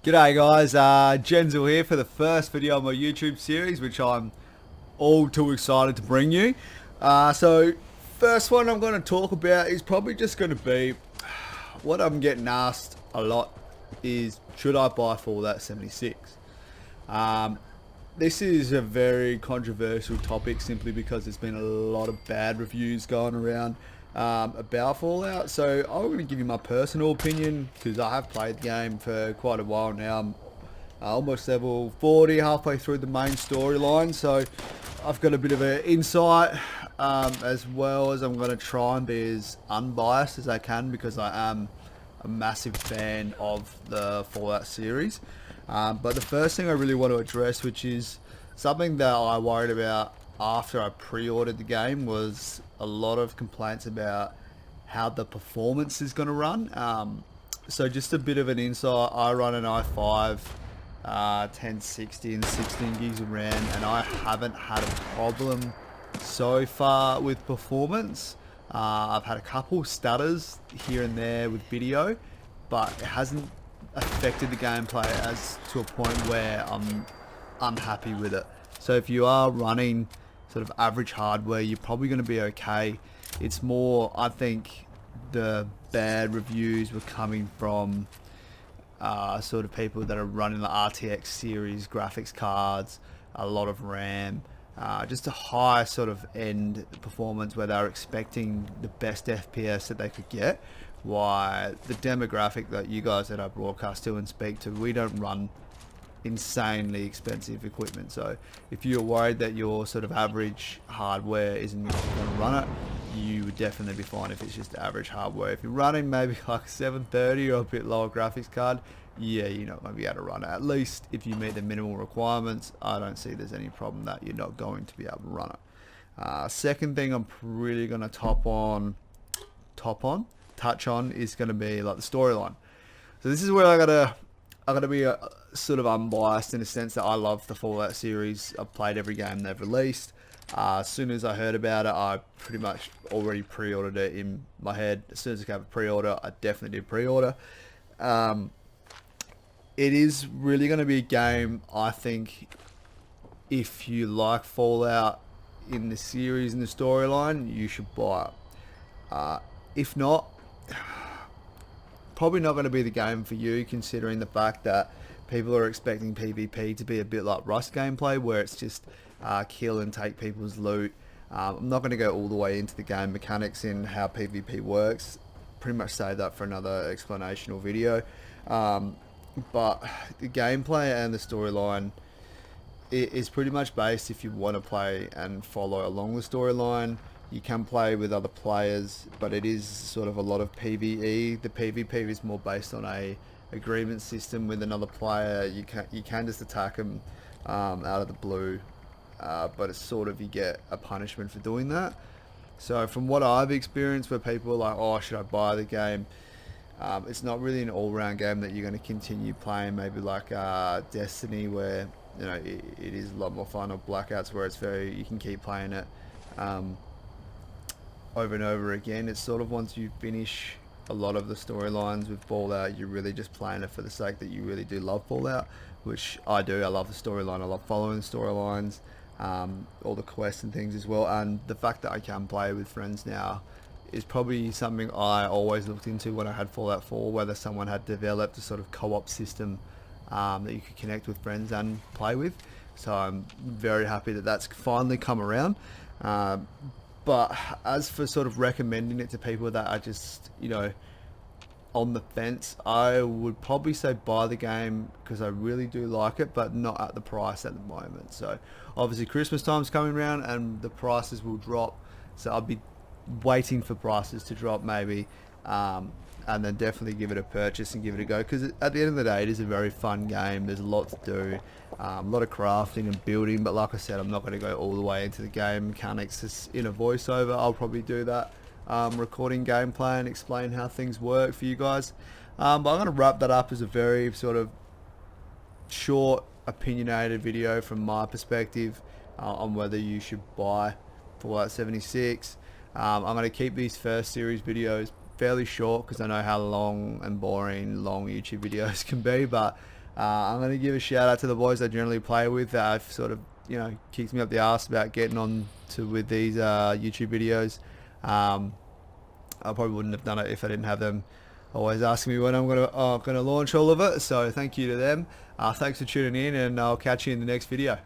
G'day guys, Genzel here for the first video of my YouTube series, which I'm all too excited to bring you. So first one I'm going to talk about is probably just going to be what I'm getting asked a lot is, should I buy Fallout 76? This is a very controversial topic simply because there's been a lot of bad reviews going around about Fallout. So I'm going to give you my personal opinion because I have played the game for quite a while now. I'm almost level 40, halfway through the main storyline. So I've got a bit of an insight, as well as I'm going to try and be as unbiased as I can because I am a massive fan of the Fallout series. But the first thing I really want to address, which is something that I worried about after I pre-ordered the game, was a lot of complaints about how the performance is going to run. So just a bit of an insight, I run an i5 1060 and 16 gigs of RAM, and I haven't had a problem so far with performance. I've had a couple stutters here and there with video, but it hasn't affected the gameplay as to a point where I'm unhappy with it. So if you are running sort of average hardware, you're probably going to be okay. It's more, I think, the bad reviews were coming from sort of people that are running the RTX series graphics cards, a lot of RAM, just a high sort of end performance where they're expecting the best FPS that they could get. Why the demographic that you guys that I broadcast to and speak to, we don't run insanely expensive equipment. So if you're worried that your sort of average hardware isn't going to run it, you would definitely be fine if it's just average hardware. If you're running maybe like a 730 or a bit lower graphics card, yeah, you're not going to be able to run it. At least if you meet the minimal requirements, I don't see there's any problem that you're not going to be able to run it. Second thing I'm really going to touch on is going to be like the storyline. So this is where I gotta be sort of unbiased in the sense that I love the Fallout series. I've played every game they've released. As soon as I heard about it, I pretty much already pre-ordered it in my head. As soon as I got a pre-order, I definitely did pre-order. It is really going to be a game, I think, if you like Fallout in the series and the storyline, you should buy it. If not, probably not going to be the game for you, considering the fact that people are expecting PvP to be a bit like Rust gameplay, where it's just kill and take people's loot. I'm not going to go all the way into the game mechanics in how PvP works. Pretty much save that for another explanation or video. But the gameplay and the storyline is pretty much based, if you want to play and follow along the storyline, you can play with other players, but it is sort of a lot of PvE. The PvP is more based on a agreement system with another player. You can just attack them out of the blue, but it's sort of, you get a punishment for doing that. So from what I've experienced, where people are like, oh, should I buy the game? It's not really an all-round game that you're going to continue playing. Maybe like Destiny, where it is a lot more fun, or Blackouts, where it's very, you can keep playing it over and over again. It's sort of, once you finish a lot of the storylines with Fallout, you're really just playing it for the sake that you really do love Fallout, which I do. I love the storyline. I love following the storylines, all the quests and things as well. And the fact that I can play with friends now is probably something I always looked into when I had Fallout 4, whether someone had developed a sort of co-op system that you could connect with friends and play with. So I'm very happy that that's finally come around. But as for sort of recommending it to people that are just, on the fence, I would probably say buy the game because I really do like it, but not at the price at the moment. So obviously Christmas time's coming around and the prices will drop. So I'll be waiting for prices to drop maybe, and then definitely give it a purchase and give it a go, because at the end of the day, it is a very fun game. There's a lot to do, a lot of crafting and building, but like I said, I'm not going to go all the way into the game mechanics. Just in a voiceover, I'll probably do that, recording gameplay and explain how things work for you guys. But I'm going to wrap that up as a very sort of short, opinionated video from my perspective on whether you should buy Fallout 76. I'm going to keep these first series videos fairly short because I know how long and boring long YouTube videos can be, but I'm going to give a shout out to the boys I generally play with. Sort of, kicks me up the arse about getting on to with these YouTube videos. I probably wouldn't have done it if I didn't have them always asking me when I'm gonna launch all of it. So thank you to them. Thanks for tuning in, and I'll catch you in the next video.